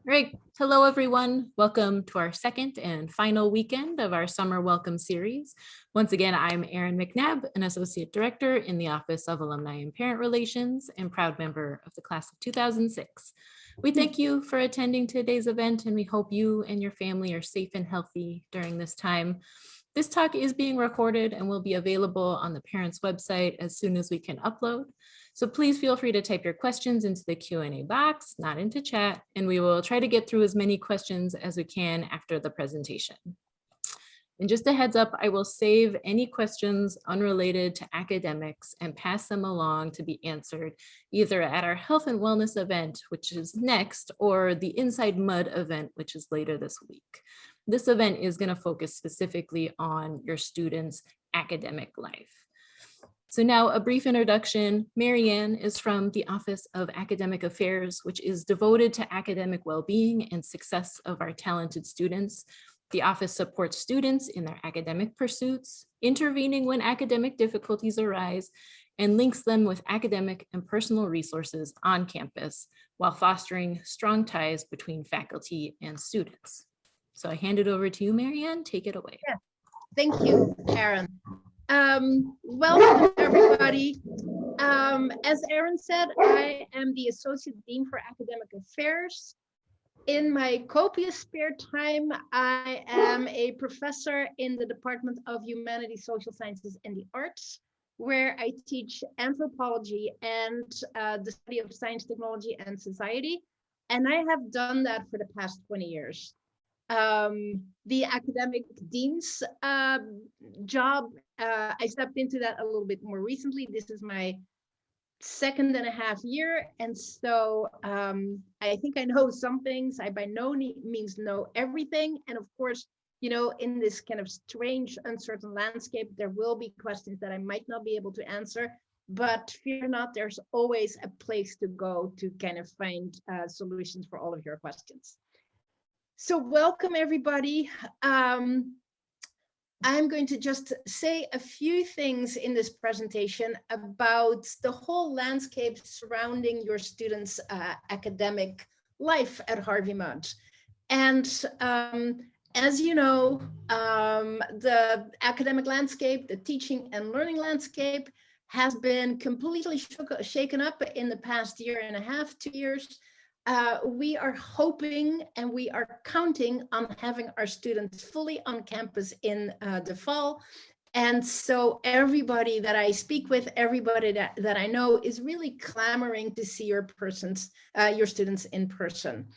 Great. Hello, everyone. Welcome to our second and final weekend of our summer welcome series. Once again, I'm Erin McNabb, an Associate Director in the Office of Alumni and Parent Relations and proud member of the class of 2006. We thank you for attending today's event, and we hope you and your family are safe and healthy during this time. This talk is being recorded and will be available on the parents' website as soon as we can upload. So please feel free to type your questions into the Q&A box, not into chat, and we will try to get through as many questions as we can after the presentation. And just a heads up, I will save any questions unrelated to academics and pass them along to be answered either at our health and wellness event, which is next, or the Inside Mud event, which is later this week. This event is going to focus specifically on your students' academic life. So now a brief introduction. Marianne is from the Office of Academic Affairs, which is devoted to academic well-being and success of our talented students. The office supports students in their academic pursuits, intervening when academic difficulties arise, and links them with academic and personal resources on campus while fostering strong ties between faculty and students. So I hand it over to you, Marianne. Take it away. Yeah. Thank you, Erin. Welcome everybody. As Erin said, I am the Associate Dean for Academic Affairs. In my copious spare time, I am a professor in the Department of Humanities, Social Sciences, and the Arts, where I teach anthropology and the study of science, technology, and society. And I have done that for the past 20 years. The academic dean's job, I stepped into that a little bit more recently. This is my 2.5 years. And so I think I know some things. I by no means know everything. And of course, you know, in this kind of strange, uncertain landscape, there will be questions that I might not be able to answer. But fear not, there's always a place to go to kind of find solutions for all of your questions. So welcome everybody. I'm going to just say a few things in this presentation about the whole landscape surrounding your students' academic life at Harvey Mudd. And as you know, the academic landscape, the teaching and learning landscape has been completely shaken up in the past 1.5 to 2 years. We are hoping and we are counting on having our students fully on campus in the fall. And so everybody that I speak with, everybody that I know is really clamoring to see your students in person.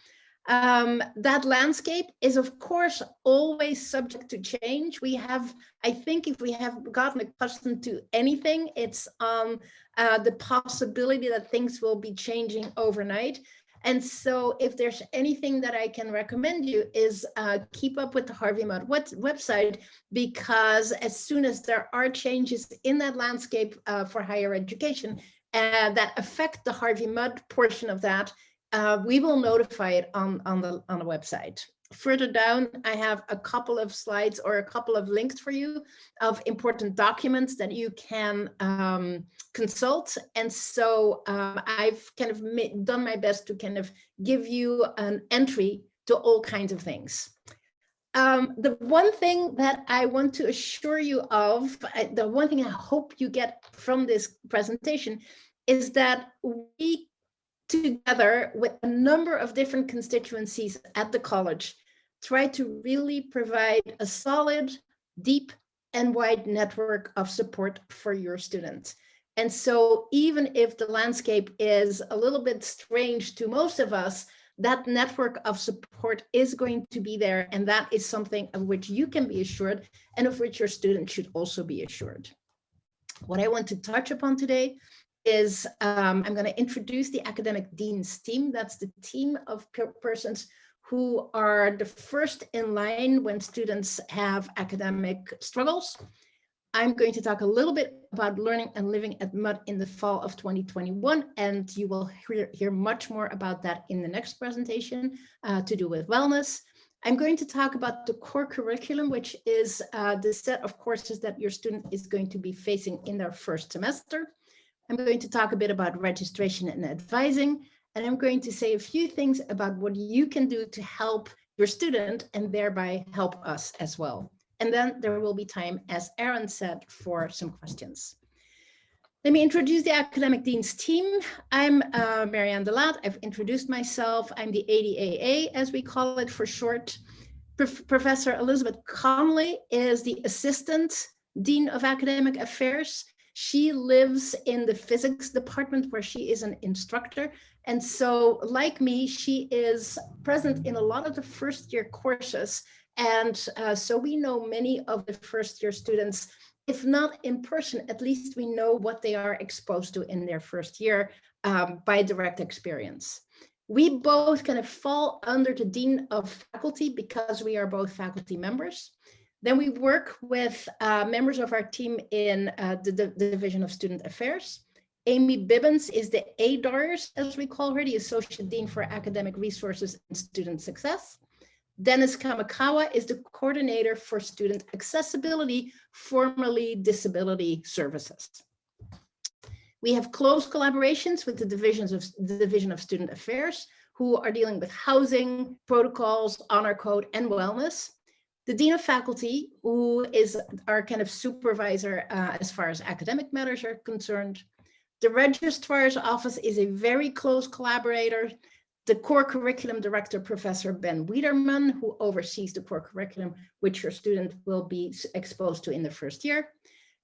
That landscape is of course always subject to change. I think if we have gotten accustomed to anything, it's the possibility that things will be changing overnight. And so if there's anything that I can recommend you is keep up with the Harvey Mudd website, because as soon as there are changes in that landscape for higher education that affect the Harvey Mudd portion of that, we will notify it on the website. Further down, I have a couple of slides or a couple of links for you of important documents that you can consult. And so I've kind of done my best to kind of give you an entry to all kinds of things. The one thing that I want to assure you of, the one thing I hope you get from this presentation is that we, together with a number of different constituencies at the college, try to really provide a solid, deep, and wide network of support for your students. And so even if the landscape is a little bit strange to most of us, that network of support is going to be there. And that is something of which you can be assured and of which your students should also be assured. What I want to touch upon today is I'm going to introduce the academic dean's team. That's the team of persons who are the first in line when students have academic struggles. I'm going to talk a little bit about learning and living at Mudd in the fall of 2021, and you will hear much more about that in the next presentation to do with wellness. I'm going to talk about the core curriculum, which is the set of courses that your student is going to be facing in their first semester. I'm going to talk a bit about registration and advising, and I'm going to say a few things about what you can do to help your student and thereby help us as well. And then there will be time, as Aaron said, for some questions. Let me introduce the Academic Dean's team. I'm Marianne de Laat. I've introduced myself. I'm the ADAA, as we call it for short. Professor Elizabeth Connolly is the Assistant Dean of Academic Affairs. She lives in the physics department where she is an instructor. And so, like me, she is present in a lot of the first year courses. And so we know many of the first year students, if not in person, at least we know what they are exposed to in their first year by direct experience. We both kind of fall under the Dean of Faculty because we are both faculty members. Then we work with members of our team in the Division of Student Affairs. Amy Bibbins is the ADARS, as we call her, the Associate Dean for Academic Resources and Student Success. Dennis Kamakawa is the Coordinator for Student Accessibility, formerly Disability Services. We have close collaborations with the Division of Student Affairs, who are dealing with housing, protocols, honor code, and wellness. The Dean of Faculty, who is our kind of supervisor as far as academic matters are concerned. The Registrar's Office is a very close collaborator. The Core Curriculum Director, Professor Ben Wiederman, who oversees the core curriculum, which your student will be exposed to in the first year.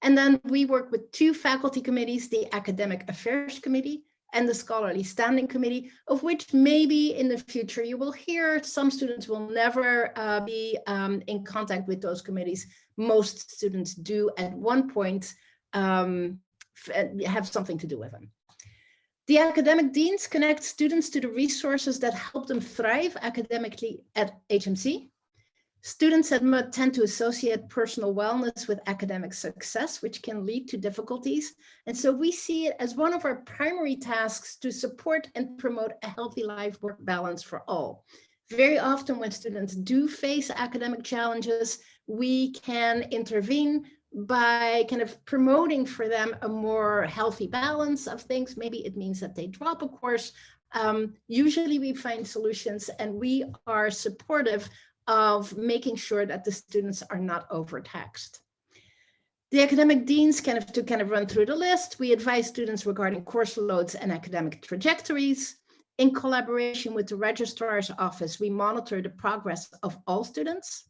And then we work with two faculty committees, the Academic Affairs Committee and the Scholarly Standing Committee, of which maybe in the future you will hear. Some students will never be in contact with those committees. Most students do at one point have something to do with them. The academic deans connect students to the resources that help them thrive academically at HMC. Students at MUD tend to associate personal wellness with academic success, which can lead to difficulties. And so we see it as one of our primary tasks to support and promote a healthy life-work balance for all. Very often when students do face academic challenges, we can intervene by kind of promoting for them a more healthy balance of things. Maybe it means that they drop a course. Usually we find solutions, and we are supportive of making sure that the students are not overtaxed. The academic deans kind of run through the list. We advise students regarding course loads and academic trajectories. In collaboration with the Registrar's Office, we monitor the progress of all students.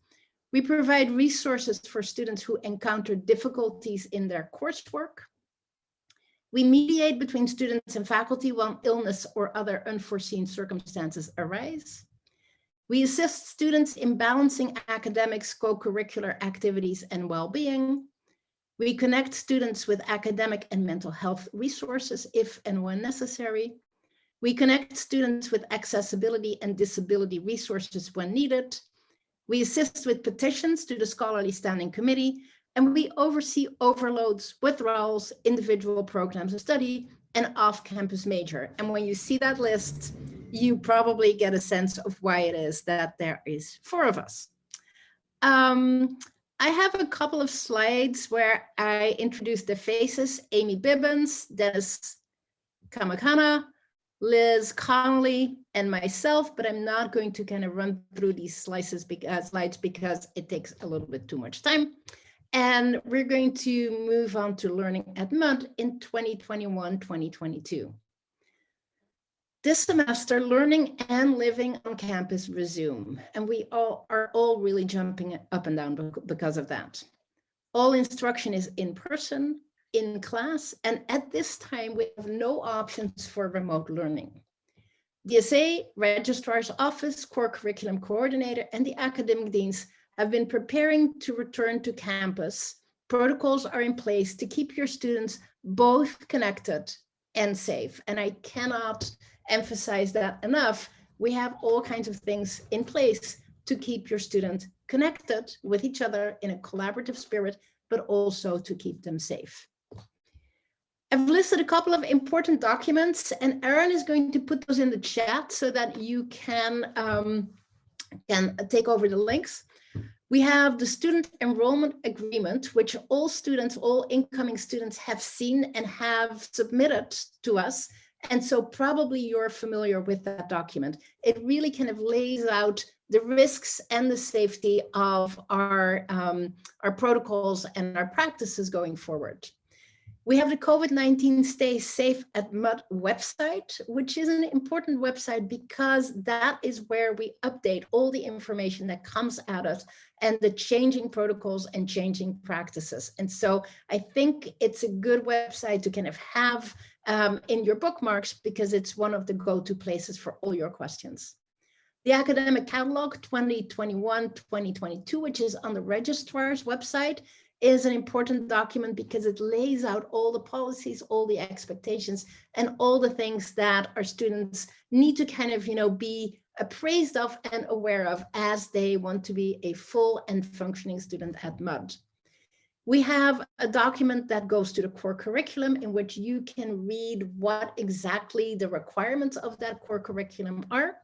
We provide resources for students who encounter difficulties in their coursework. We mediate between students and faculty when illness or other unforeseen circumstances arise. We assist students in balancing academics, co-curricular activities, and well-being. We connect students with academic and mental health resources if and when necessary. We connect students with accessibility and disability resources when needed. We assist with petitions to the Scholarly Standing Committee, and we oversee overloads, withdrawals, individual programs of study, and off-campus major. And when you see that list, you probably get a sense of why it is that there is 4 of us. I have a couple of slides where I introduce the faces: Amy Bibbins, Dennis Kamakana, Liz Connolly, and myself, but I'm not going to kind of run through these slides because it takes a little bit too much time. And we're going to move on to Learning at MUD in 2021-2022. This semester, learning and living on campus resume, and we are all really jumping up and down because of that. All instruction is in person, in class, and at this time, we have no options for remote learning. DSA, Registrar's Office, Core Curriculum Coordinator, and the academic deans have been preparing to return to campus. Protocols are in place to keep your students both connected and safe, and I cannot emphasize that enough. We have all kinds of things in place to keep your students connected with each other in a collaborative spirit, but also to keep them safe. I've listed a couple of important documents, and Aaron is going to put those in the chat so that you can take over the links. We have the Student Enrollment Agreement, which all incoming students have seen and have submitted to us. And so probably you're familiar with that document. It really kind of lays out the risks and the safety of our protocols and our practices going forward. We have the COVID-19 Stay Safe at MUD website, which is an important website because that is where we update all the information that comes at us and the changing protocols and changing practices. And so I think it's a good website to kind of have in your bookmarks because it's one of the go-to places for all your questions. The Academic Catalog 2021-2022, which is on the registrar's website, is an important document because it lays out all the policies, all the expectations, and all the things that our students need to kind of, be appraised of and aware of as they want to be a full and functioning student at MUD. We have a document that goes to the core curriculum in which you can read what exactly the requirements of that core curriculum are.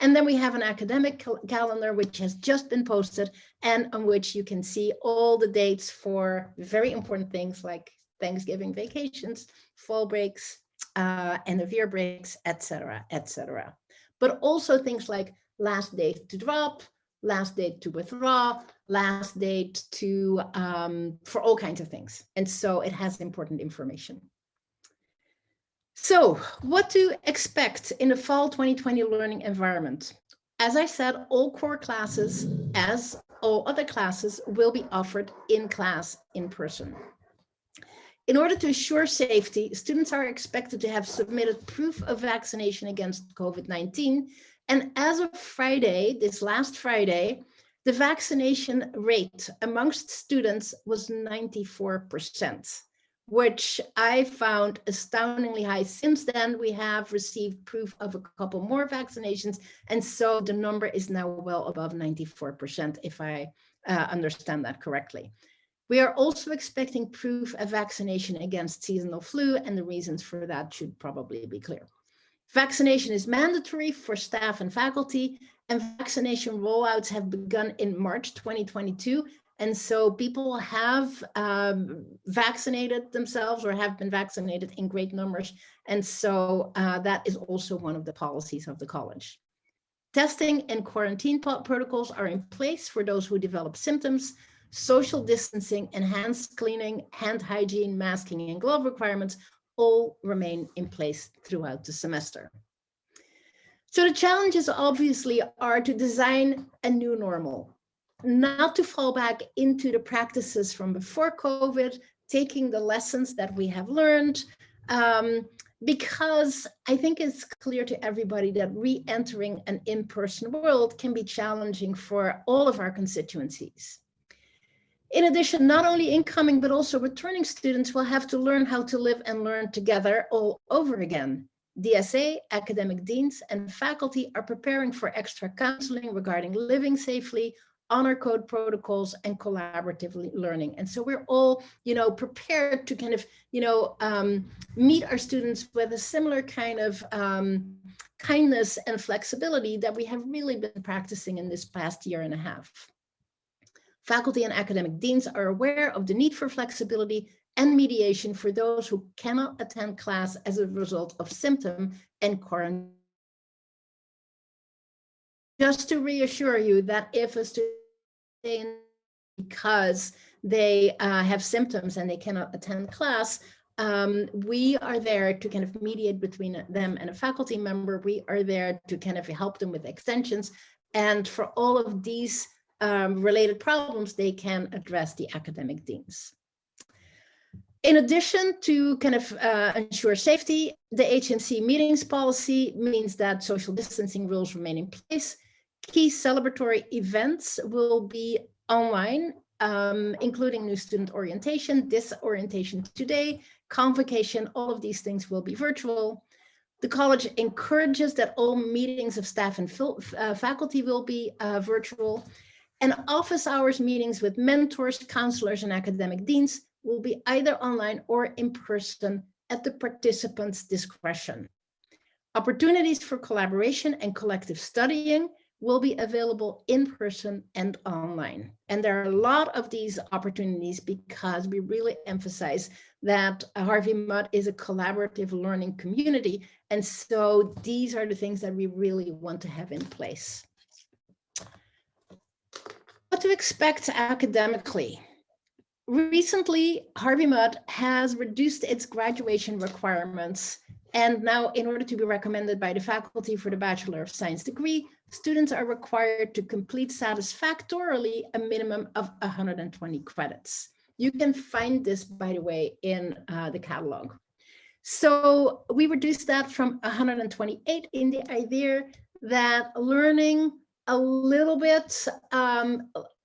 And then we have an academic calendar, which has just been posted and on which you can see all the dates for very important things like Thanksgiving vacations, fall breaks, end of year breaks, et cetera, et cetera. But also things like last date to drop, last date to withdraw, last date to, for all kinds of things. And so it has important information. So what to expect in the fall 2020 learning environment? As I said, all core classes, as all other classes, will be offered in class in person. In order to assure safety, students are expected to have submitted proof of vaccination against COVID-19. And as of Friday, this last Friday, the vaccination rate amongst students was 94%, which I found astoundingly high. Since then, we have received proof of a couple more vaccinations. And so the number is now well above 94%, if I understand that correctly. We are also expecting proof of vaccination against seasonal flu, and the reasons for that should probably be clear. Vaccination is mandatory for staff and faculty, and vaccination rollouts have begun in March 2022. And so people have vaccinated themselves or have been vaccinated in great numbers. And so that is also one of the policies of the college. Testing and quarantine protocols are in place for those who develop symptoms. Social distancing, enhanced cleaning, hand hygiene, masking, and glove requirements all remain in place throughout the semester. So the challenges obviously are to design a new normal, not to fall back into the practices from before COVID, taking the lessons that we have learned, because I think it's clear to everybody that re-entering an in-person world can be challenging for all of our constituencies. In addition, not only incoming, but also returning students will have to learn how to live and learn together all over again. DSA, academic deans, and faculty are preparing for extra counseling regarding living safely, honor code protocols, and collaborative learning. And so we're all, prepared to kind of, meet our students with a similar kind of kindness and flexibility that we have really been practicing in this past year and a half. Faculty and academic deans are aware of the need for flexibility and mediation for those who cannot attend class as a result of symptom and quarantine. Just to reassure you that if a student because they have symptoms and they cannot attend class, we are there to kind of mediate between them and a faculty member. We are there to kind of help them with extensions. And for all of these related problems, they can address the academic deans. In addition to kind of ensure safety, the HMC meetings policy means that social distancing rules remain in place. Key celebratory events will be online, including new student orientation, disorientation today, convocation, all of these things will be virtual. The college encourages that all meetings of staff and faculty will be virtual. And office hours meetings with mentors, counselors, and academic deans will be either online or in person at the participants' discretion. Opportunities for collaboration and collective studying will be available in person and online. And there are a lot of these opportunities because we really emphasize that Harvey Mudd is a collaborative learning community. And so these are the things that we really want to have in place. What to expect academically? Recently, Harvey Mudd has reduced its graduation requirements. And now, in order to be recommended by the faculty for the Bachelor of Science degree, students are required to complete satisfactorily a minimum of 120 credits. You can find this, by the way, in the catalog. So we reduced that from 128 in the idea that learning a little bit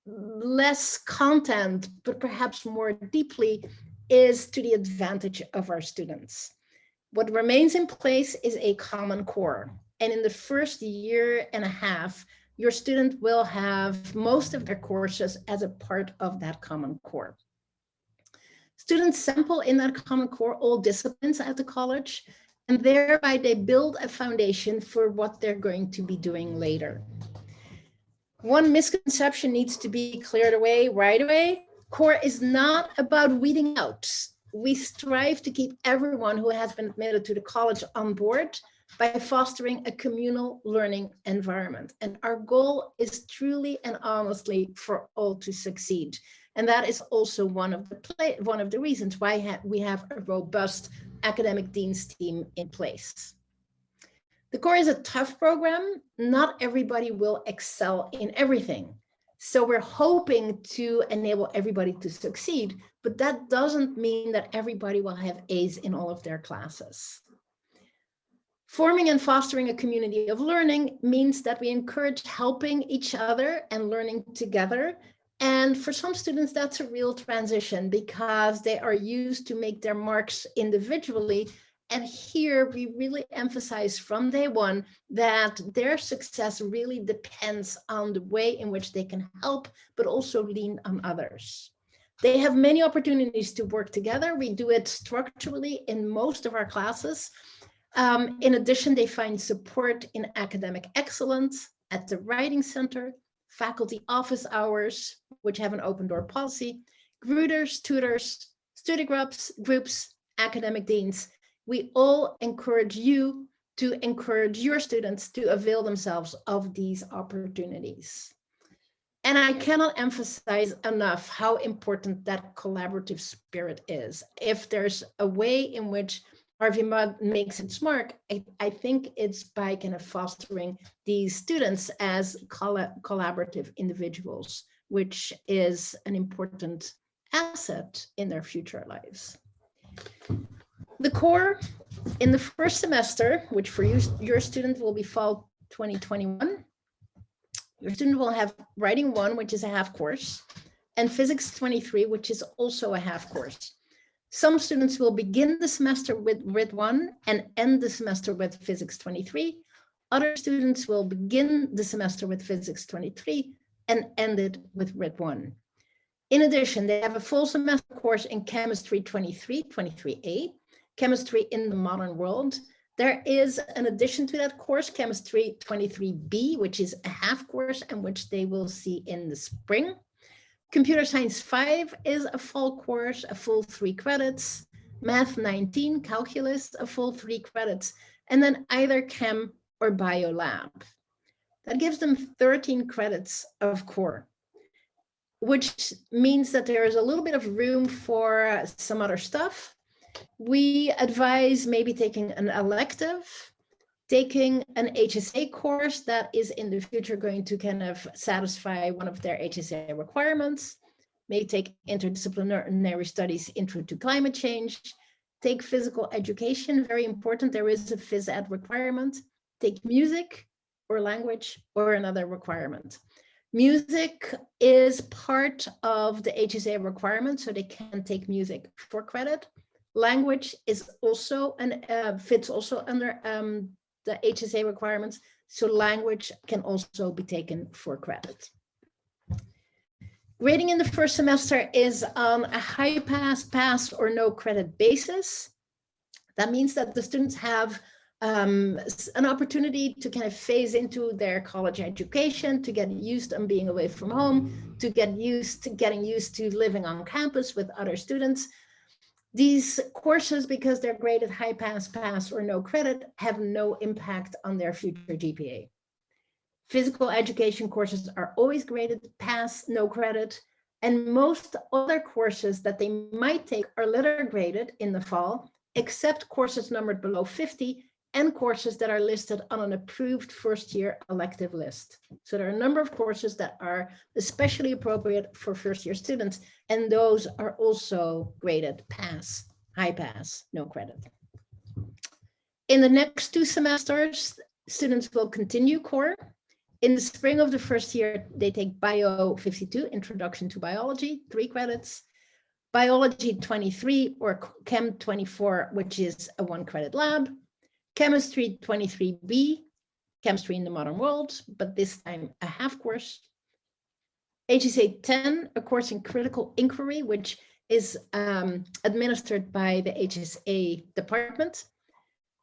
less content, but perhaps more deeply, is to the advantage of our students. What remains in place is a common core. And in the first year and a half, your student will have most of their courses as a part of that common core. Students sample in that common core all disciplines at the college, and thereby they build a foundation for what they're going to be doing later. One misconception needs to be cleared away right away. Core is not about weeding out. We strive to keep everyone who has been admitted to the college on board by fostering a communal learning environment. And our goal is truly and honestly for all to succeed. And that is also one of the reasons why we have a robust academic dean's team in place. The core is a tough program. Not everybody will excel in everything. So we're hoping to enable everybody to succeed, but that doesn't mean that everybody will have A's in all of their classes. Forming and fostering a community of learning means that we encourage helping each other and learning together. And for some students, that's a real transition because they are used to make their marks individually. And here we really emphasize from day one that their success really depends on the way in which they can help, but also lean on others. They have many opportunities to work together. We do it structurally in most of our classes. In addition, they find support in academic excellence at the Writing Center, faculty office hours, which have an open door policy, grooters, tutors, study groups, academic deans. We all encourage you to encourage your students to avail themselves of these opportunities. And I cannot emphasize enough how important that collaborative spirit is. If there's a way in which Harvey Mudd makes its mark, I think it's by kind of fostering these students as collaborative individuals, which is an important asset in their future lives. The core in the first semester, which for you, your student will be fall 2021, your student will have Writing 1, which is a half course, and Physics 23, which is also a half course. Some students will begin the semester with Writ 1 and end the semester with Physics 23. Other students will begin the semester with Physics 23 and end it with Writ 1. In addition, they have a full semester course in Chemistry 23, 23A, Chemistry in the Modern World. There is an addition to that course, Chemistry 23B, which is a half course and which they will see in the spring. Computer Science 5 is a fall course, a full 3 credits. Math 19, Calculus, a full 3 credits. And then either Chem or Bio Lab. That gives them 13 credits of core, which means that there is a little bit of room for some other stuff. We advise maybe taking an elective, taking an HSA course that is in the future going to kind of satisfy one of their HSA requirements, maybe take interdisciplinary studies intro to climate change, take physical education, very important, there is a phys ed requirement, take music or language or another requirement. Music is part of the HSA requirement, so they can take music for credit. Language is also fits also under the HSA requirements, so language can also be taken for credit. Grading in the first semester is on a high pass, or no credit basis. That means that the students have an opportunity to kind of phase into their college education, to get used on being away from home, to getting used to living on campus with other students. These courses, because they're graded high pass, pass, or no credit, have no impact on their future GPA. Physical education courses are always graded pass, no credit, and most other courses that they might take are letter graded in the fall, except courses numbered below 50 and courses that are listed on an approved first-year elective list. So there are a number of courses that are especially appropriate for first-year students, and those are also graded pass, high pass, no credit. In the next 2 semesters, students will continue core. In the spring of the first year, they take Bio 52, Introduction to Biology, 3 credits. Biology 23 or Chem 24, which is a 1 credit lab. Chemistry 23B, Chemistry in the Modern World, but this time a half course. HSA 10, a course in Critical Inquiry, which is administered by the HSA department.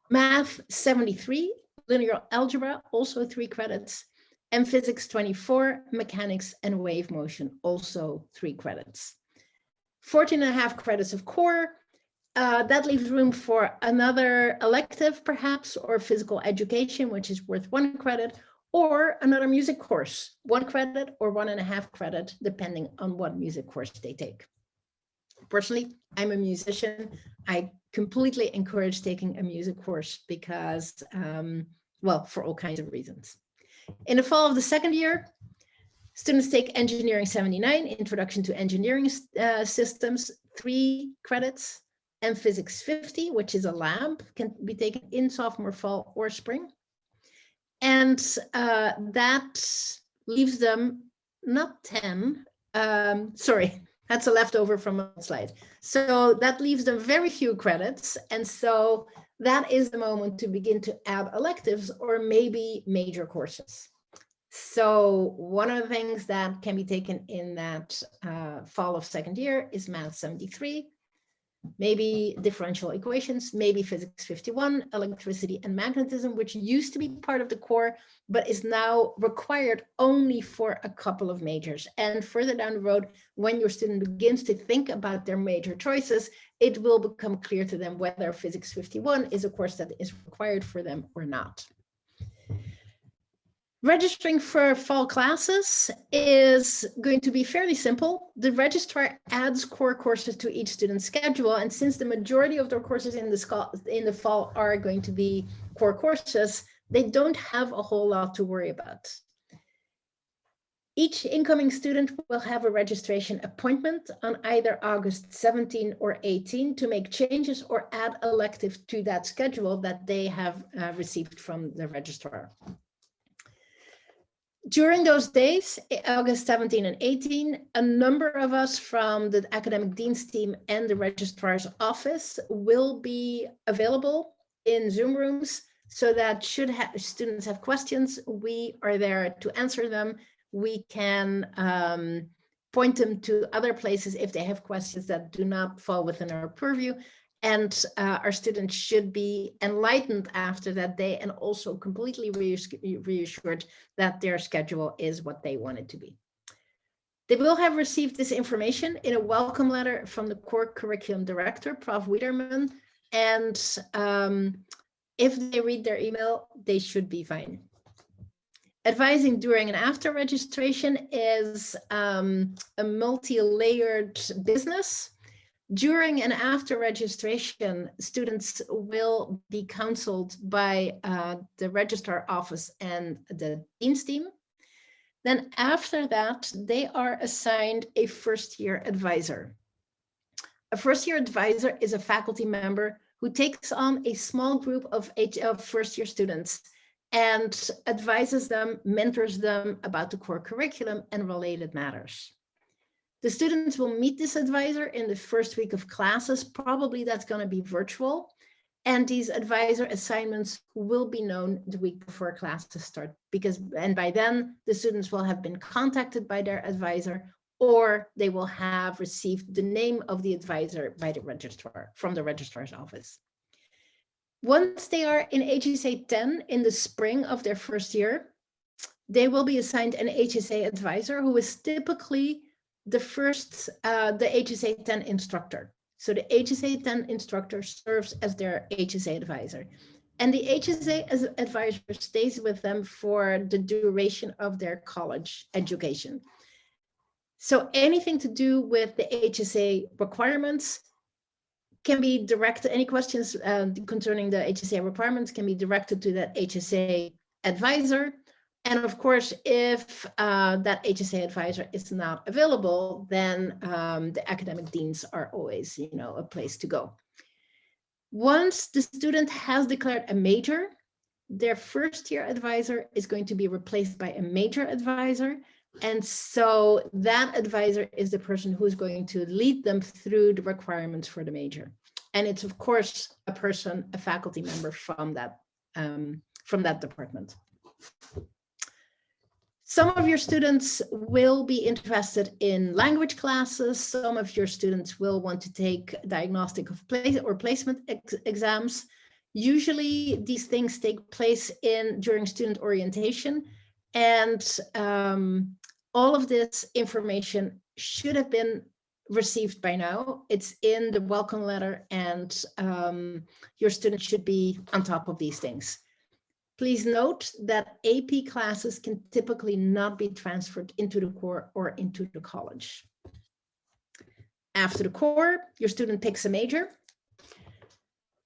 Math 73, Linear Algebra, also 3 credits. And Physics 24, Mechanics and Wave Motion, also 3 credits. 14.5 credits of core. That leaves room for another elective, perhaps, or physical education, which is worth 1 credit, or another music course, 1 credit or 1.5 credit, depending on what music course they take. Personally, I'm a musician. I completely encourage taking a music course because, well, for all kinds of reasons. In the fall of the second year, students take Engineering 79, Introduction to Engineering Systems, 3 credits. And Physics 50, which is a lab, can be taken in sophomore, fall, or spring. And that leaves them not 10, sorry, that's a leftover from a slide. So that leaves them very few credits. And so that is the moment to begin to add electives or maybe major courses. So one of the things that can be taken in that fall of second year is Math 73. Maybe differential equations, maybe Physics 51, electricity and magnetism, which used to be part of the core, but is now required only for a couple of majors. And further down the road, when your student begins to think about their major choices, it will become clear to them whether Physics 51 is a course that is required for them or not. Registering for fall classes is going to be fairly simple. The registrar adds core courses to each student's schedule, and since the majority of their courses in the fall are going to be core courses, they don't have a whole lot to worry about. Each incoming student will have a registration appointment on either August 17 or 18 to make changes or add elective to that schedule that they have received from the registrar. During those days, August 17 and 18, a number of us from the academic dean's team and the registrar's office will be available in Zoom rooms so that should students have questions, we are there to answer them. We can point them to other places if they have questions that do not fall within our purview. And our students should be enlightened after that day and also completely reassured that their schedule is what they want it to be. They will have received this information in a welcome letter from the core curriculum director, Prof. Wiederman. And if they read their email, they should be fine. Advising during and after registration is a multi-layered business. During and after registration, students will be counseled by the registrar office and the dean's team. Then after that, they are assigned a first-year advisor. A first-year advisor is a faculty member who takes on a small group of first-year students and advises them, mentors them about the core curriculum and related matters. The students will meet this advisor in the first week of classes. Probably that's going to be virtual. And these advisor assignments will be known the week before classes start and by then the students will have been contacted by their advisor or they will have received the name of the advisor by the registrar from the registrar's office. Once they are in HSA 10 in the spring of their first year, they will be assigned an HSA advisor who is typically the HSA 10 instructor. So the HSA 10 instructor serves as their HSA advisor. And the HSA advisor stays with them for the duration of their college education. So anything to do with the HSA requirements can be directed, any questions concerning the HSA requirements can be directed to that HSA advisor. And of course, if that HSA advisor is not available, then the academic deans are always, a place to go. Once the student has declared a major, their first year advisor is going to be replaced by a major advisor. And so that advisor is the person who's going to lead them through the requirements for the major. And it's of course a faculty member from that department. Some of your students will be interested in language classes. Some of your students will want to take diagnostic of placement exams. Usually these things take place during student orientation, and all of this information should have been received by now. It's in the welcome letter, and your students should be on top of these things. Please note that AP classes can typically not be transferred into the core or into the college. After the core, your student picks a major.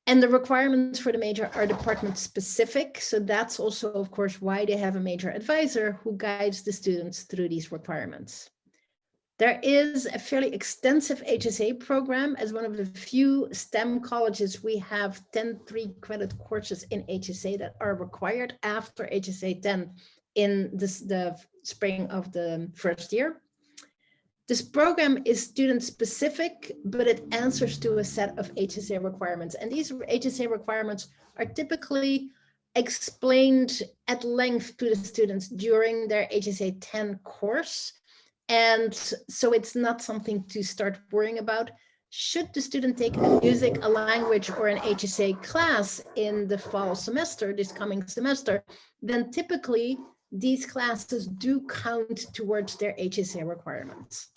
And the requirements for the major are department specific. So that's also, of course, why they have a major advisor who guides the students through these requirements. There is a fairly extensive HSA program. As one of the few STEM colleges, we have 10 3-credit courses in HSA that are required after HSA 10 in the spring of the first year. This program is student specific, but it answers to a set of HSA requirements. And these HSA requirements are typically explained at length to the students during their HSA 10 course. And so it's not something to start worrying about. Should the student take a music, a language, or an HSA class in the fall semester, this coming semester, then typically these classes do count towards their HSA requirements.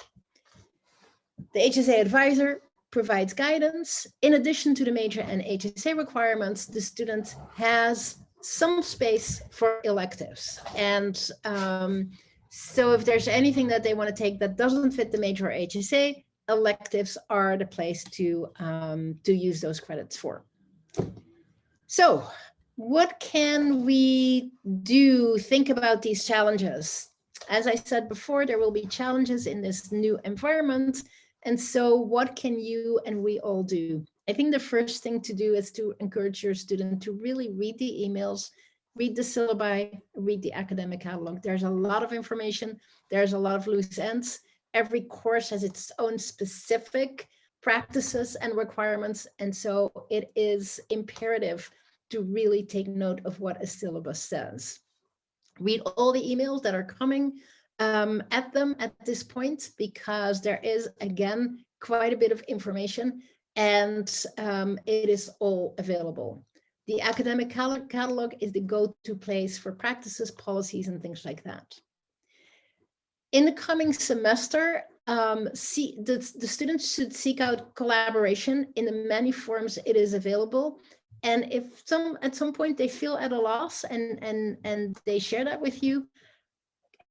The HSA advisor provides guidance. In addition to the major and HSA requirements, the student has some space for electives. And so if there's anything that they want to take that doesn't fit the major or HSA, electives are the place to use those credits for. So what can we do? Think about these challenges. As I said before, there will be challenges in this new environment. And so what can you and we all do? I think the first thing to do is to encourage your student to really read the emails, read the syllabi, read the academic catalog. There's a lot of information. There's a lot of loose ends. Every course has its own specific practices and requirements. And so it is imperative to really take note of what a syllabus says. Read all the emails that are coming at them at this point, because there is, again, quite a bit of information, and it is all available. The academic catalog is the go-to place for practices, policies, and things like that. In the coming semester, the students should seek out collaboration in the many forms it is available. And if at some point they feel at a loss and they share that with you,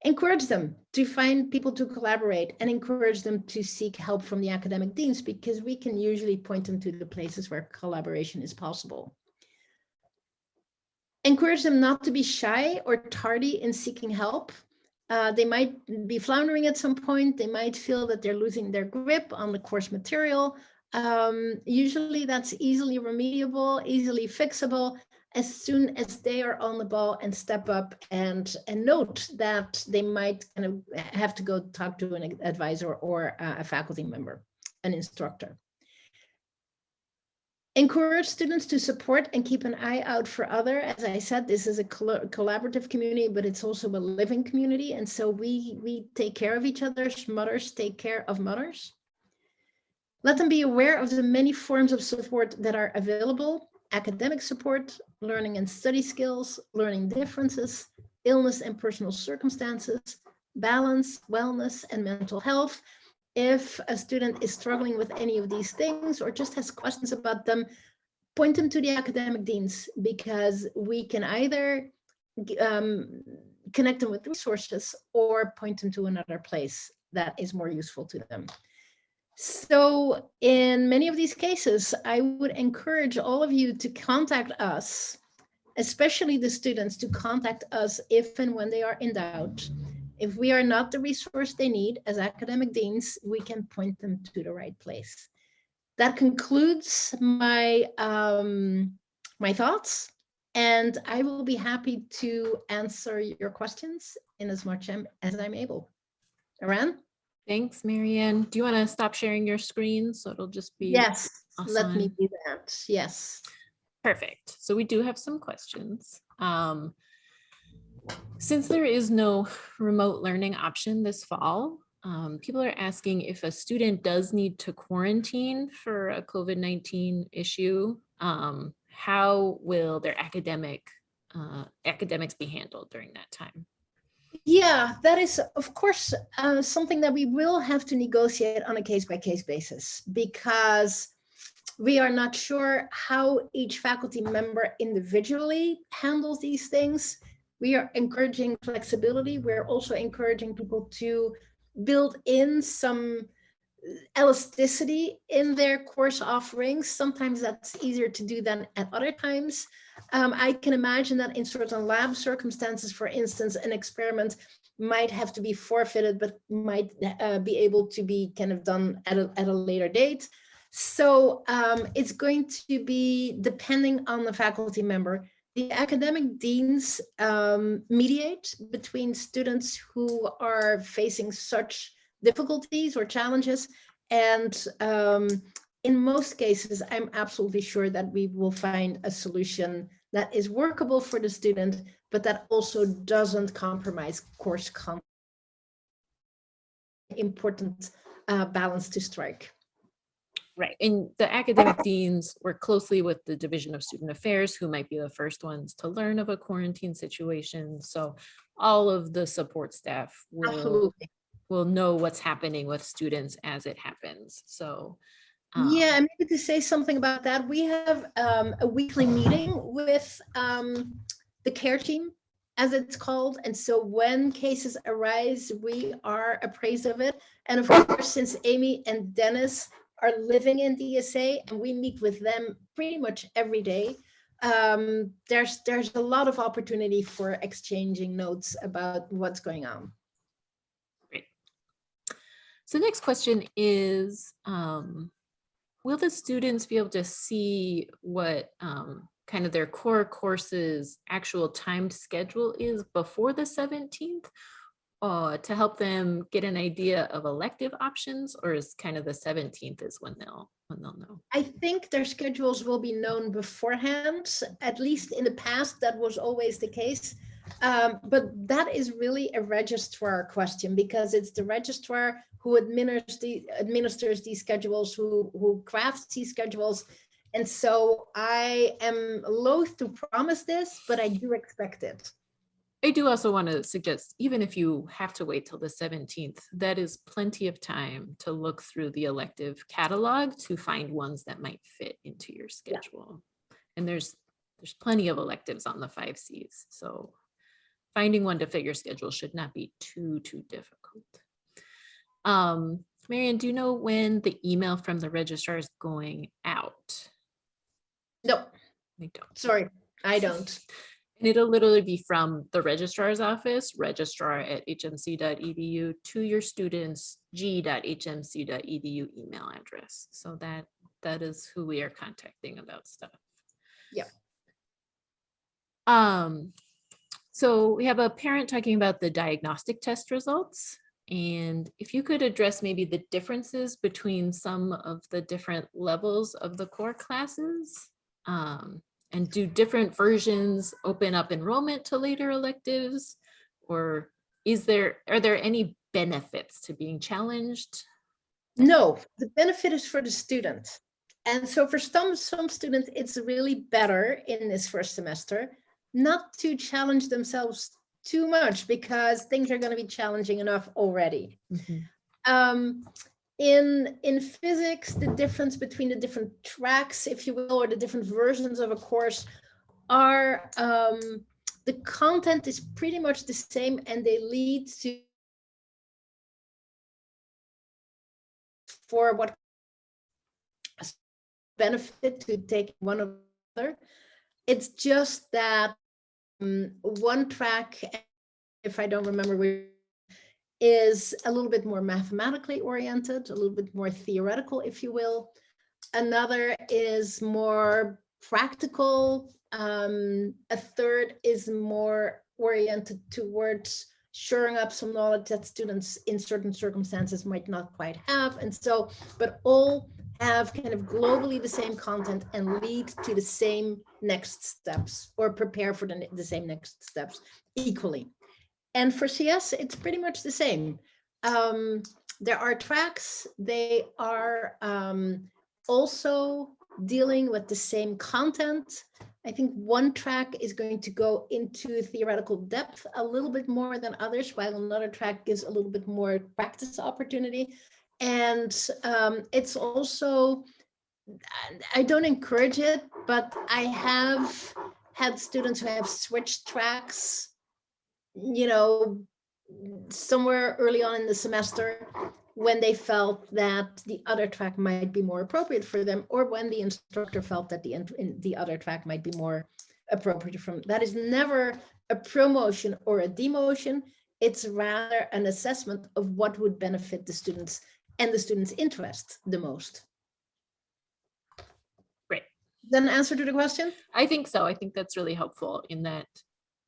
encourage them to find people to collaborate and encourage them to seek help from the academic deans, because we can usually point them to the places where collaboration is possible. Encourage them not to be shy or tardy in seeking help. They might be floundering at some point. They might feel that they're losing their grip on the course material. Usually that's easily remediable, easily fixable, as soon as they are on the ball and step up and note that they might kind of have to go talk to an advisor or a faculty member, an instructor. Encourage students to support and keep an eye out for other. As I said, this is a collaborative community, but it's also a living community. And so we take care of each other. Mothers take care of mothers. Let them be aware of the many forms of support that are available. academic support, learning and study skills, learning differences, illness and personal circumstances, balance, wellness, and mental health. If a student is struggling with any of these things or just has questions about them, point them to the academic deans, because we can either connect them with resources or point them to another place that is more useful to them. So in many of these cases, I would encourage all of you to contact us, especially the students, to contact us if and when they are in doubt. If we are not the resource they need as academic deans, we can point them to the right place. That concludes my my thoughts, and I will be happy to answer your questions in as much as I'm able. Aran? Thanks, Marianne. Do you want to stop sharing your screen so it'll just be? Yes, us let me on? do that. Yes. Perfect. So we do have some questions. Since there is no remote learning option this fall, people are asking if a student does need to quarantine for a COVID-19 issue, how will their academics be handled during that time? Yeah, that is, of course, something that we will have to negotiate on a case-by-case basis, because we are not sure how each faculty member individually handles these things. We are encouraging flexibility. We're also encouraging people to build in some elasticity in their course offerings. Sometimes that's easier to do than at other times. I can imagine that in certain lab circumstances, for instance, an experiment might have to be forfeited, but might be able to be kind of done at a later date. So it's going to be depending on the faculty member. The academic deans mediate between students who are facing such difficulties or challenges. And in most cases, I'm absolutely sure that we will find a solution that is workable for the student, but that also doesn't compromise course content. Important balance to strike. Right, and the academic deans work closely with the Division of Student Affairs, who might be the first ones to learn of a quarantine situation. So all of the support staff will know what's happening with students as it happens. So yeah, and maybe to say something about that, we have a weekly meeting with the care team, as it's called. And so when cases arise, we are appraised of it. And of course, since Amy and Dennis are living in DSA and we meet with them pretty much every day, there's a lot of opportunity for exchanging notes about what's going on. Great. So the next question is, will the students be able to see what kind of their core courses actual timed schedule is before the 17th to help them get an idea of elective options, or is kind of the 17th is when they'll know? I think their schedules will be known beforehand. At least in the past, that was always the case. But that is really a registrar question, because it's the registrar who administers these schedules, who crafts these schedules. And so I am loath to promise this, but I do expect it. I do also want to suggest, even if you have to wait till the 17th, that is plenty of time to look through the elective catalog to find ones that might fit into your schedule. Yeah. And there's plenty of electives on the 5 Cs. So finding one to fit your schedule should not be too difficult. Marianne, do you know when the email from the registrar is going out? No, I don't. Sorry, I don't. And it'll literally be from the registrar's office, registrar@hmc.edu, to your students' g.hmc.edu email address. So that is who we are contacting about stuff. Yeah. So we have a parent talking about the diagnostic test results. And if you could address maybe the differences between some of the different levels of the core classes, and do different versions open up enrollment to later electives, or are there any benefits to being challenged? No, the benefit is for the student. And so for some students, it's really better in this first semester not to challenge themselves too much because things are going to be challenging enough already. In physics, the difference between the different tracks, if you will, or the different versions of a course are the content is pretty much the same, and they lead to for what benefit to take one or the other. It's just that one track, if I don't remember where, is a little bit more mathematically oriented, a little bit more theoretical, if you will. Another is more practical. A third is more oriented towards shoring up some knowledge that students in certain circumstances might not quite have. And so, but all have kind of globally the same content and lead to the same next steps or prepare for the same next steps equally. And for CS, it's pretty much the same. There are tracks. They are also dealing with the same content. I think one track is going to go into theoretical depth a little bit more than others, while another track gives a little bit more practice opportunity. And it's also, I don't encourage it, but I have had students who have switched tracks, you know, somewhere early on in the semester when they felt that the other track might be more appropriate for them, or when the instructor felt that the other track might be more appropriate for them. That is never a promotion or a demotion. It's rather an assessment of what would benefit the students and the students' interest the most. Great. Then answer to the question? I think so. I think that's really helpful in that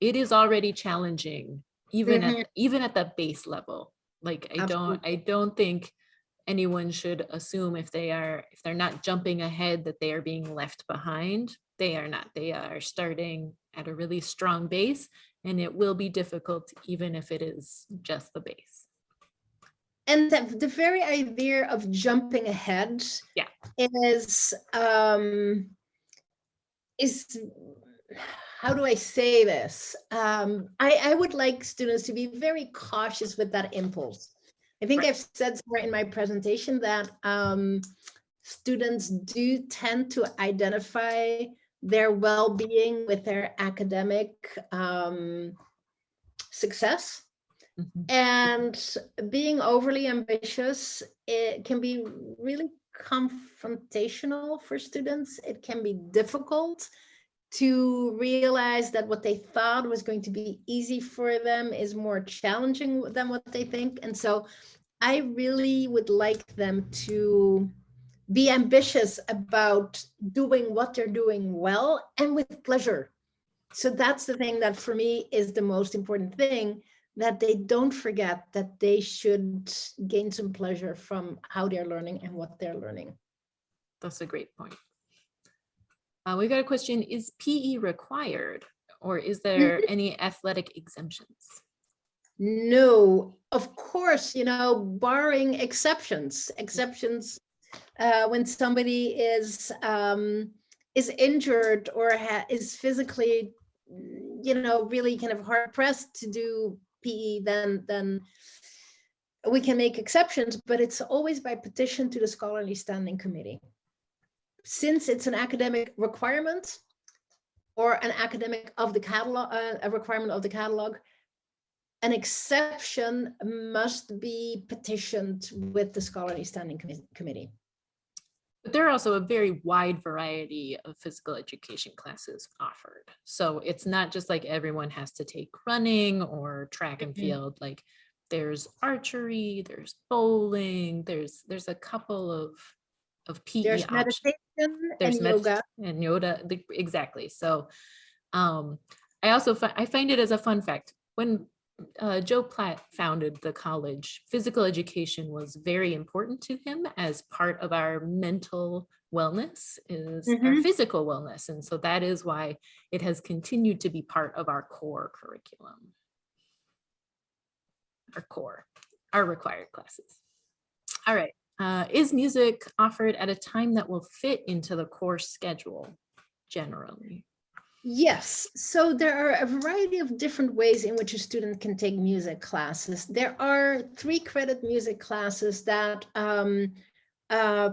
it is already challenging, even at the base level. Like I don't think anyone should assume if they're not jumping ahead that they are being left behind. They are not. They are starting at a really strong base, and it will be difficult even if it is just the base. And the very idea of jumping ahead is how do I say this? I would like students to be very cautious with that impulse. I think I've said somewhere in my presentation that students do tend to identify their well-being with their academic success. And being overly ambitious, it can be really confrontational for students. It can be difficult to realize that what they thought was going to be easy for them is more challenging than what they think. And so I really would like them to be ambitious about doing what they're doing well and with pleasure. So that's the thing that for me is the most important thing, that they don't forget that they should gain some pleasure from how they're learning and what they're learning. That's a great point. We got a question, is PE required, or is there any athletic exemptions? No, of course, barring exceptions, when somebody is injured or is physically, really kind of hard pressed to do PE, then we can make exceptions, but it's always by petition to the Scholarly Standing Committee. Since it's an academic requirement or an academic of the catalog, a requirement of the catalog, an exception must be petitioned with the Scholarly Standing Committee. But there are also a very wide variety of physical education classes offered. So it's not just like everyone has to take running or track and field. Like there's archery, there's bowling, there's a couple of PE there's options. There's yoga. And yoga, exactly. So I also I find it as a fun fact, when Joe Platt founded the college, physical education was very important to him as part of our mental wellness, is our physical wellness. And so that is why it has continued to be part of our core curriculum. Our required classes. All right. Is music offered at a time that will fit into the course schedule generally? Yes, so there are a variety of different ways in which a student can take music classes. There are 3-credit music classes that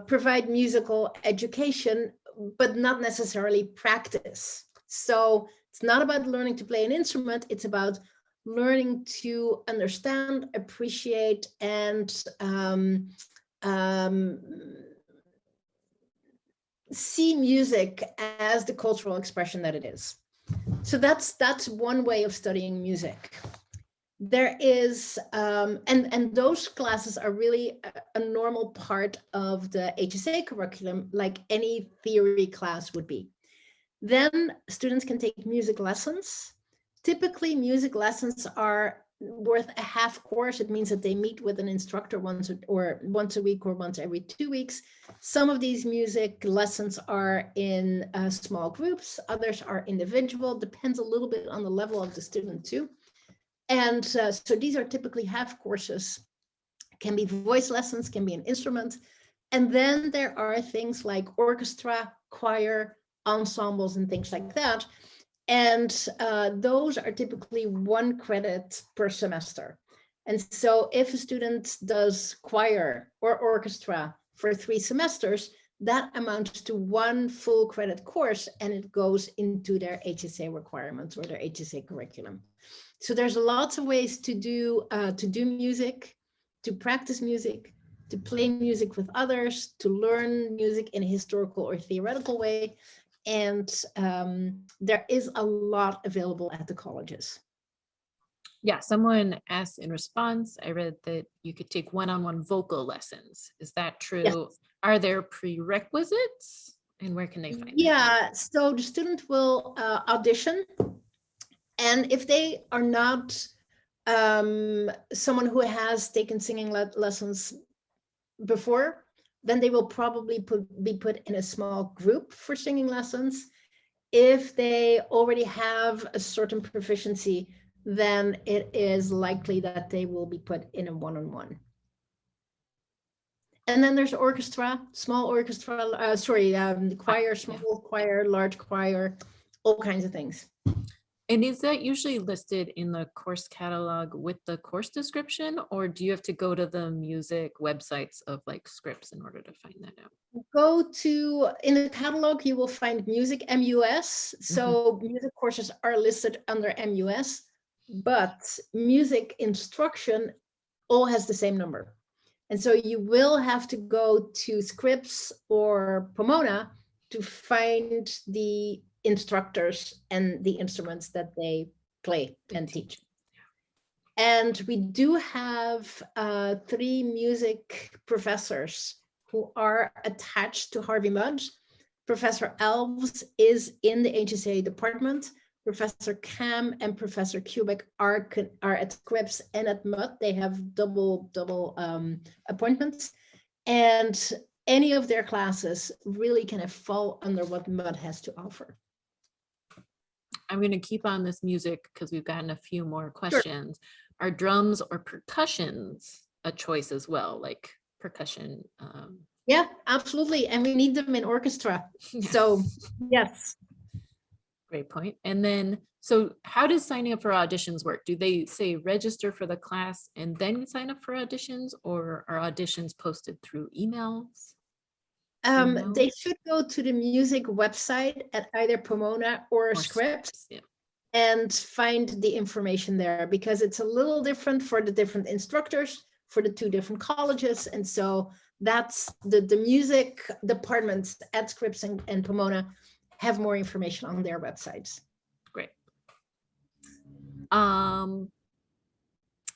provide musical education, but not necessarily practice. So it's not about learning to play an instrument, it's about learning to understand, appreciate, and see music as the cultural expression that it is. So that's one way of studying music. There is, and those classes are really a normal part of the HSA curriculum, like any theory class would be. Then students can take music lessons. Typically, music lessons are worth a half course. It means that they meet with an instructor once a week or once every 2 weeks. Some of these music lessons are in small groups, others are individual, depends a little bit on the level of the student too. And so these are typically half courses, can be voice lessons, can be an instrument. And then there are things like orchestra, choir, ensembles, and things like that. And those are typically 1 credit per semester. And so if a student does choir or orchestra for 3 semesters, that amounts to 1 full credit course, and it goes into their HSA requirements or their HSA curriculum. So there's lots of ways to do music, to practice music, to play music with others, to learn music in a historical or theoretical way. And there is a lot available at the colleges. Yeah, someone asked in response, I read that you could take one-on-one vocal lessons. Is that true? Yes. Are there prerequisites? And where can they find that? Yeah, so the student will audition. And if they are not someone who has taken singing lessons before, then they will probably be put in a small group for singing lessons. If they already have a certain proficiency, then it is likely that they will be put in a one-on-one. And then there's orchestra, small orchestra, choir, small choir, large choir, all kinds of things. And is that usually listed in the course catalog with the course description, or do you have to go to the music websites of like Scripps in order to find that out? In the catalog, you will find music MUS. So music courses are listed under MUS, but music instruction all has the same number. And so you will have to go to Scripps or Pomona to find the instructors and the instruments that they play and teach. And we do have 3 music professors who are attached to Harvey Mudd. Professor Alves is in the HSA department. Professor Cam and Professor Kubik are at Scripps and at Mudd. They have double appointments. And any of their classes really kind of fall under what Mudd has to offer. I'm going to keep on this music because we've gotten a few more questions. Sure. Are drums or percussions a choice as well, like percussion? Yeah, absolutely. And we need them in orchestra. Yeah. So yes. Great point. And then, so how does signing up for auditions work? Do they say register for the class and then sign up for auditions, or are auditions posted through emails? They should go to the music website at either Pomona or Scripps, yeah, and find the information there, because it's a little different for the different instructors for the 2 different colleges. And so that's the music departments at Scripps and Pomona have more information on their websites. Great.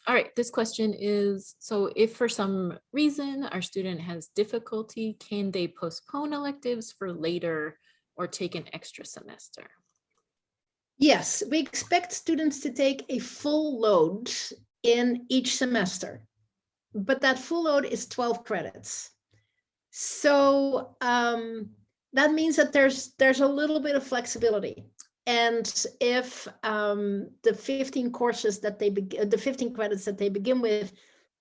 All right, this question is, so if for some reason our student has difficulty, can they postpone electives for later or take an extra semester? Yes, we expect students to take a full load in each semester, but that full load is 12 credits. So that means that there's a little bit of flexibility. And if the 15 courses that the 15 credits that they begin with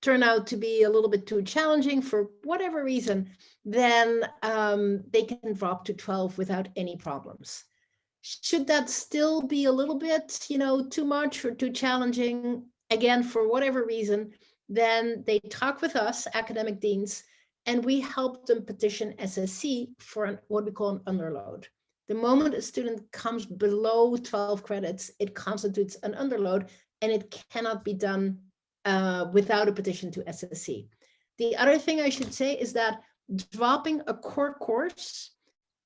turn out to be a little bit too challenging for whatever reason, then they can drop to 12 without any problems. Should that still be a little bit, too much or too challenging, again, for whatever reason, then they talk with us, academic deans, and we help them petition SSC for what we call an underload. The moment a student comes below 12 credits, it constitutes an underload, and it cannot be done without a petition to SSC. The other thing I should say is that dropping a core course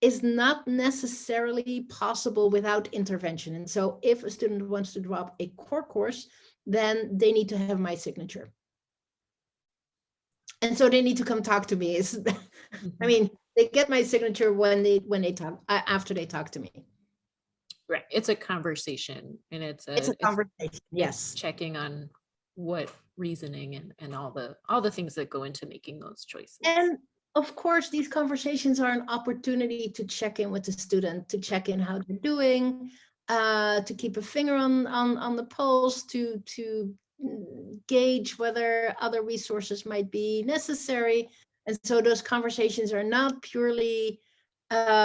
is not necessarily possible without intervention. And so if a student wants to drop a core course, then they need to have my signature. And so they need to come talk to me. I mean, they get my signature when they talk, after they talk to me. Right. It's a conversation, and it's a conversation. Yes. Checking on what reasoning and all the things that go into making those choices. And of course, these conversations are an opportunity to check in with the student, to check in how they're doing, to keep a finger on the pulse, to gauge whether other resources might be necessary. And so those conversations are not purely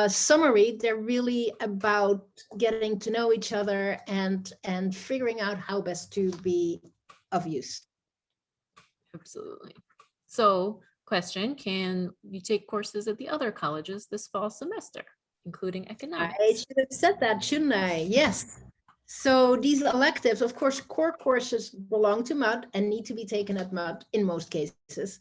summary, they're really about getting to know each other and figuring out how best to be of use. Absolutely. So, question, can you take courses at the other colleges this fall semester, including economics? I should have said that, shouldn't I? Yes. So these electives, of course, core courses belong to MUD and need to be taken at MUD in most cases.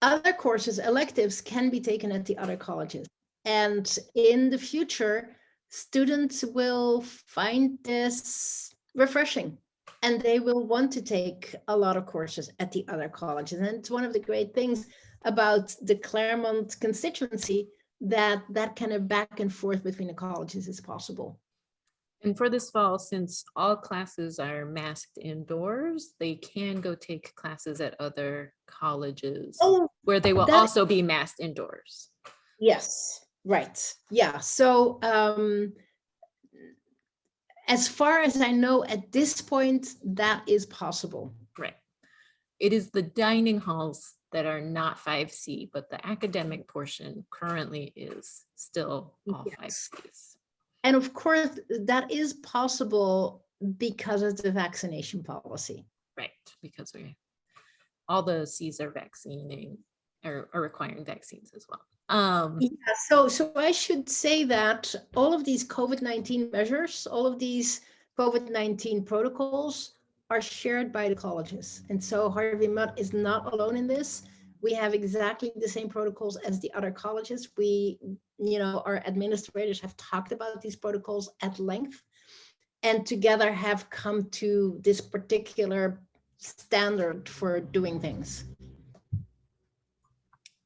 Other courses, electives, can be taken at the other colleges. And in the future, students will find this refreshing, and they will want to take a lot of courses at the other colleges. And it's one of the great things about the Claremont constituency, that kind of back and forth between the colleges is possible. And for this fall, since all classes are masked indoors, they can go take classes at other colleges where they will also be masked indoors. Yes, right. Yeah. So as far as I know, at this point, that is possible. Right. It is the dining halls that are not 5C, but the academic portion currently is still all 5Cs. And of course, that is possible because of the vaccination policy. Right, because all the Cs are vaccinating or requiring vaccines as well. Yeah, so I should say that all of these COVID-19 measures, all of these COVID-19 protocols are shared by the colleges. And so Harvey Mudd is not alone in this. We have exactly the same protocols as the other colleges. Our administrators have talked about these protocols at length, and together have come to this particular standard for doing things.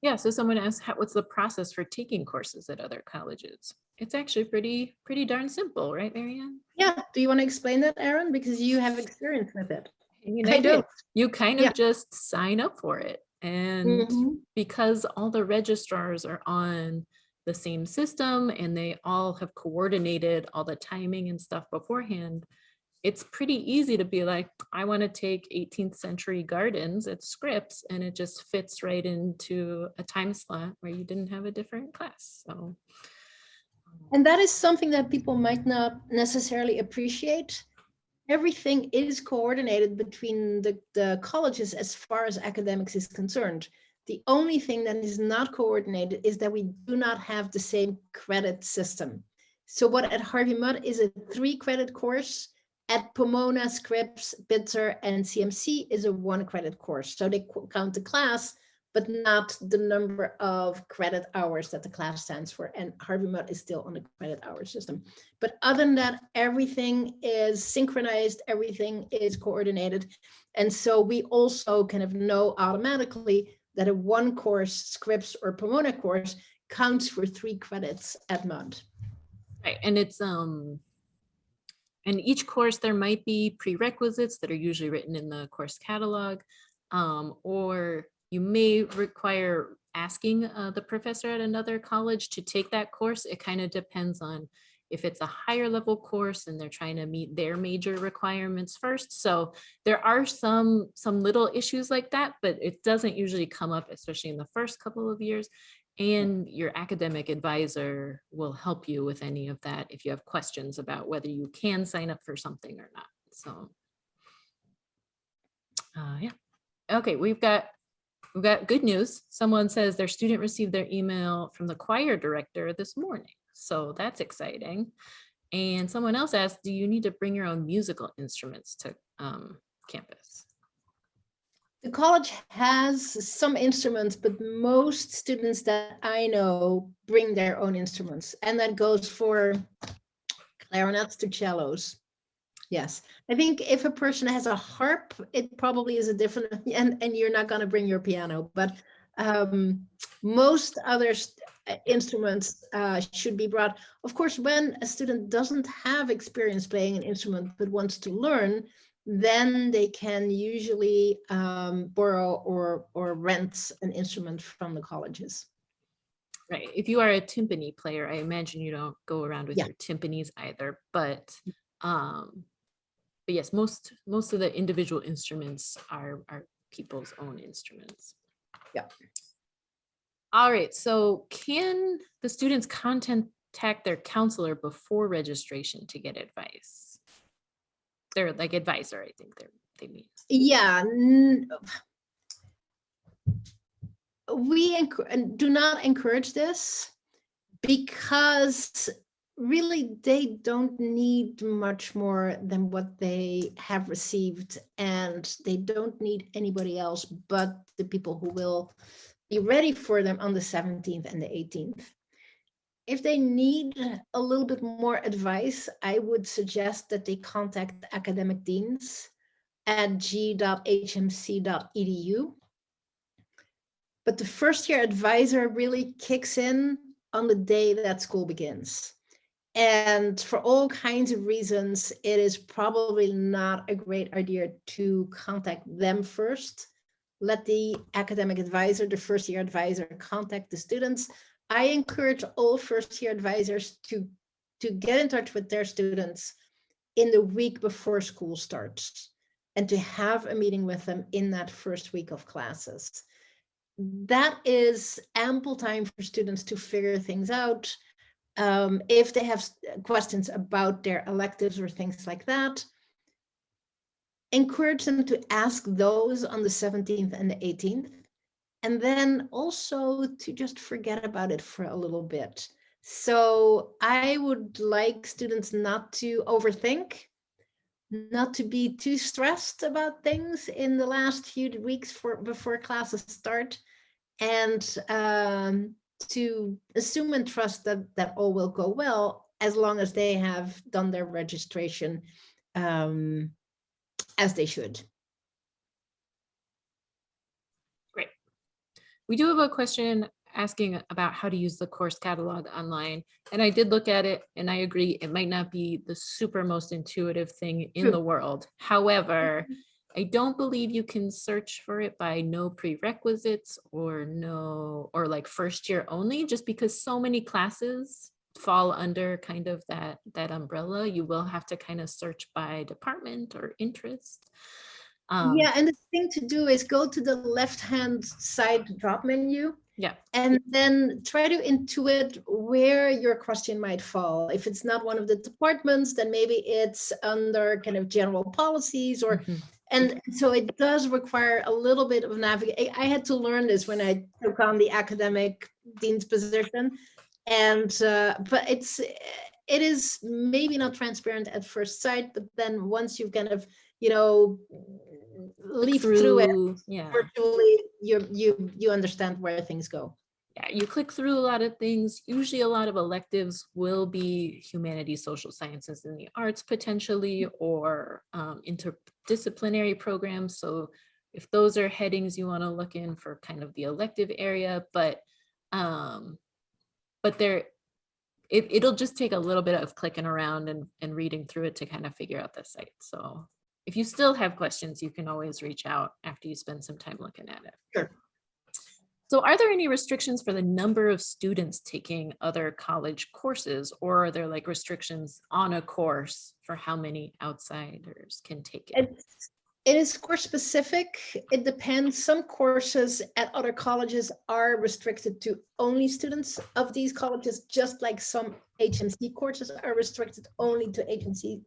Yeah, so someone asked, what's the process for taking courses at other colleges? It's actually pretty darn simple, right, Marianne? Yeah, do you want to explain that, Aaron? Because you have experience with it. I do. You kind of just sign up for it. And because all the registrars are on the same system and they all have coordinated all the timing and stuff beforehand, it's pretty easy to be like, I want to take 18th century gardens at Scripps, and it just fits right into a time slot where you didn't have a different class. So, and that is something that people might not necessarily appreciate. Everything is coordinated between the colleges as far as academics is concerned. The only thing that is not coordinated is that we do not have the same credit system. So what at Harvey Mudd is a 3-credit course, at Pomona, Scripps, Bitzer, and CMC is a 1-credit course. So they count the class, but not the number of credit hours that the class stands for. And Harvey Mudd is still on the credit hour system. But other than that, everything is synchronized, everything is coordinated. And so we also kind of know automatically that a 1-course Scripps or Pomona course counts for 3 credits at Mudd. Right, and it's and each course there might be prerequisites that are usually written in the course catalog, or you may require asking the professor at another college to take that course. It kind of depends on if it's a higher level course and they're trying to meet their major requirements first. So there are some little issues like that, but it doesn't usually come up, especially in the first couple of years. And your academic advisor will help you with any of that if you have questions about whether you can sign up for something or not. So yeah. Okay, we've got good news. Someone says their student received their email from the choir director this morning. So that's exciting. And someone else asked, do you need to bring your own musical instruments to campus? The college has some instruments, but most students that I know bring their own instruments, and that goes for clarinets to cellos. Yes, I think if a person has a harp, it probably is a different, and you're not going to bring your piano, but most other instruments should be brought. Of course, when a student doesn't have experience playing an instrument but wants to learn, then they can usually borrow or rent an instrument from the colleges. Right. If you are a timpani player, I imagine you don't go around with your timpanis either, but yes, most of the individual instruments are people's own instruments. Yeah. All right. So can the students contact their counselor before registration to get advice? They're like advisor, I think they mean. Yeah. We do not encourage this because really they don't need much more than what they have received, and they don't need anybody else but the people who will be ready for them on the 17th and the 18th. If they need a little bit more advice, I would suggest that they contact academic deans at g.hmc.edu. But the first year advisor really kicks in on the day that school begins. And for all kinds of reasons, it is probably not a great idea to contact them first. Let the academic advisor, the first year advisor, contact the students. I encourage all first year advisors to get in touch with their students in the week before school starts and to have a meeting with them in that first week of classes. That is ample time for students to figure things out. If they have questions about their electives or things like that, encourage them to ask those on the 17th and the 18th. And then also to just forget about it for a little bit. So I would like students not to overthink, not to be too stressed about things in the last few weeks before classes start, and to assume and trust that all will go well as long as they have done their registration as they should. Great. We do have a question asking about how to use the course catalog online. And I did look at it and I agree, it might not be the super most intuitive thing in the world. However, I don't believe you can search for it by no prerequisites or like first year only, just because so many classes fall under kind of that umbrella. You will have to kind of search by department or interest. Yeah, and the thing to do is go to the left-hand side drop menu. Yeah. And then try to intuit where your question might fall. If it's not one of the departments, then maybe it's under kind of general policies or, and so it does require a little bit of navigation. I had to learn this when I took on the academic dean's position. And, but it is maybe not transparent at first sight, but then once you've kind of, leaf through it, yeah, virtually you understand where things go. Yeah, you click through a lot of things. Usually a lot of electives will be humanities, social sciences, and the arts potentially, or interdisciplinary programs. So if those are headings you want to look in for kind of the elective area, but it'll just take a little bit of clicking around and reading through it to kind of figure out the site. So if you still have questions, you can always reach out after you spend some time looking at it. Sure. So are there any restrictions for the number of students taking other college courses, or are there like restrictions on a course for how many outsiders can take it? It is course specific. It depends. Some courses at other colleges are restricted to only students of these colleges, just like some HMC courses are restricted only to HMC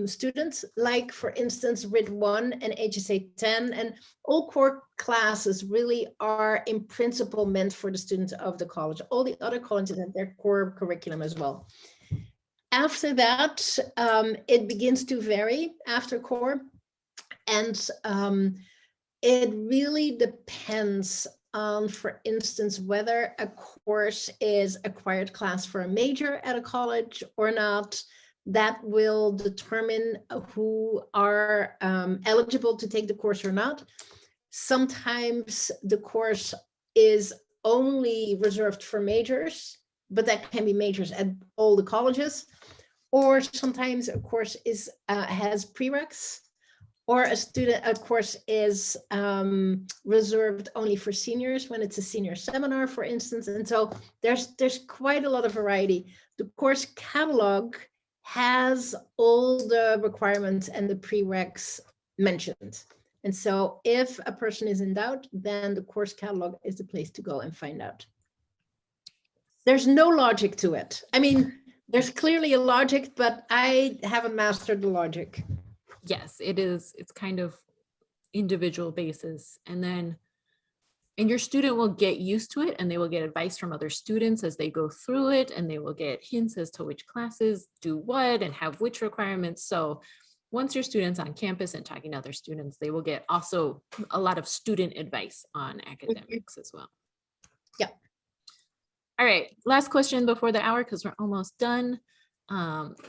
students, like for instance, RIT 1 and HSA 10, and all core classes really are in principle meant for the students of the college. All the other colleges have their core curriculum as well. After that, it begins to vary after core. And it really depends on, for instance, whether a course is acquired class for a major at a college or not. That will determine who are eligible to take the course or not. Sometimes the course is only reserved for majors, but that can be majors at all the colleges. Or sometimes a course is has prereqs, or a course is reserved only for seniors when it's a senior seminar, for instance. And so there's quite a lot of variety. The course catalog has all the requirements and the prereqs mentioned. And so if a person is in doubt, then the course catalog is the place to go and find out. There's no logic to it. I mean, there's clearly a logic, but I haven't mastered the logic. Yes, it is. It's kind of individual basis. And your student will get used to it, and they will get advice from other students as they go through it, and they will get hints as to which classes do what and have which requirements. So once your student's on campus and talking to other students, they will get also a lot of student advice on academics as well. Yeah. All right, last question before the hour, because we're almost done.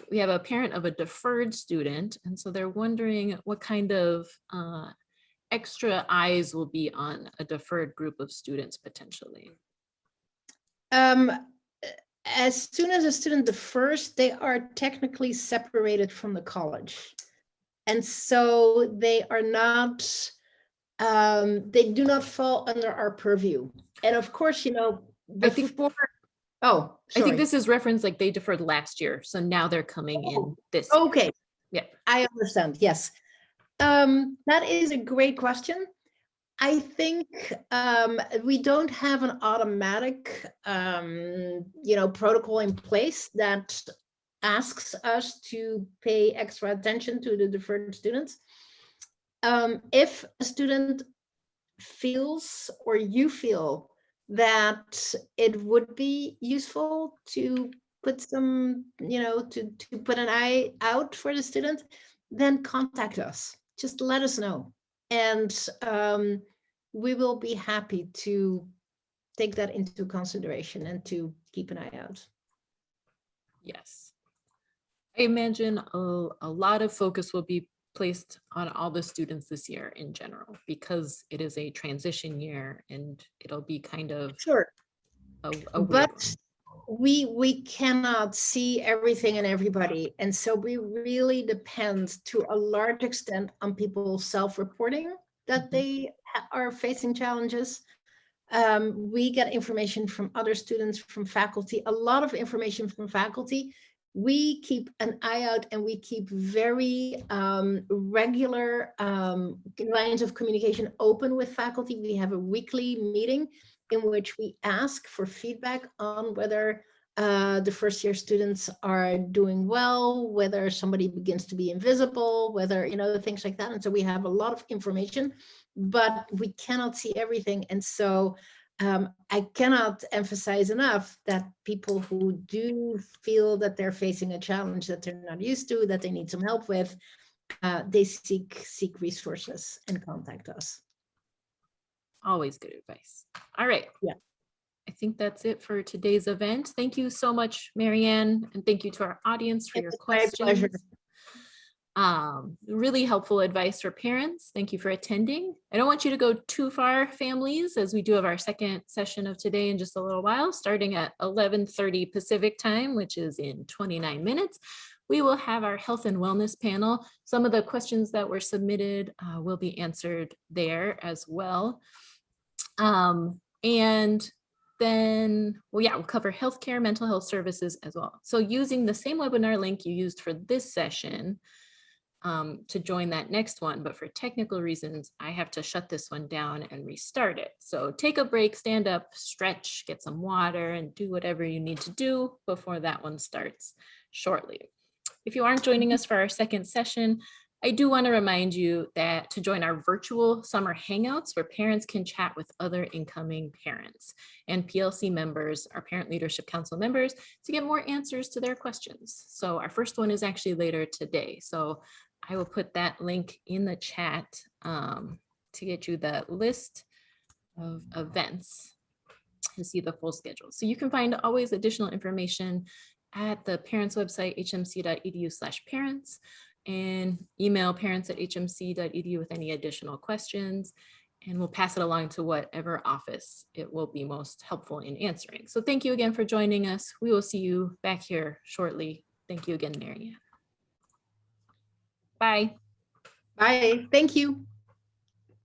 We have a parent of a deferred student, and so they're wondering what kind of extra eyes will be on a deferred group of students potentially. As soon as a student defers, they are technically separated from the college. And so they are not, they do not fall under our purview. And of course, you know, before, I think this is referenced like they deferred last year, so now they're coming in this year. Okay. Yeah, I understand. Yes. That is a great question. I think we don't have an automatic, protocol in place that asks us to pay extra attention to the deferred students. If a student feels, or you feel, that it would be useful to put some, to put an eye out for the student, then contact us. Just let us know. And we will be happy to take that into consideration and to keep an eye out. yes. I imagine a lot of focus will be placed on all the students this year in general, because it is a transition year and it'll be kind of Sure. But we cannot see everything and everybody. And so we really depend to a large extent on people self-reporting that they are facing challenges. We get information from other students, from faculty, a lot of information from faculty. We keep an eye out, and we keep very regular lines of communication open with faculty. We have a weekly meeting in which we ask for feedback on whether the first year students are doing well, whether somebody begins to be invisible, whether, things like that. And so we have a lot of information, but we cannot see everything. And so I cannot emphasize enough that people who do feel that they're facing a challenge that they're not used to, that they need some help with, they seek resources and contact us. Always good advice. All right. Yeah. I think that's it for today's event. Thank you so much, Marianne, and thank you to our audience for your questions. My pleasure. Really helpful advice for parents. Thank you for attending. I don't want you to go too far, families, as we do have our second session of today in just a little while, starting at 11:30 Pacific time, which is in 29 minutes. We will have our health and wellness panel. Some of the questions that were submitted will be answered there as well. And then, well, yeah, we'll cover healthcare, mental health services as well. So using the same webinar link you used for this session to join that next one, but for technical reasons, I have to shut this one down and restart it. So take a break, stand up, stretch, get some water, and do whatever you need to do before that one starts shortly. If you aren't joining us for our second session, I do want to remind you that to join our virtual summer hangouts where parents can chat with other incoming parents and PLC members, our Parent Leadership Council members, to get more answers to their questions. So our first one is actually later today. So I will put that link in the chat to get you the list of events to see the full schedule. So you can find always additional information at the parents website, hmc.edu/parents, and email parents@hmc.edu with any additional questions. And we'll pass it along to whatever office it will be most helpful in answering. So thank you again for joining us. We will see you back here shortly. Thank you again, Marianne. Bye. Bye. Thank you.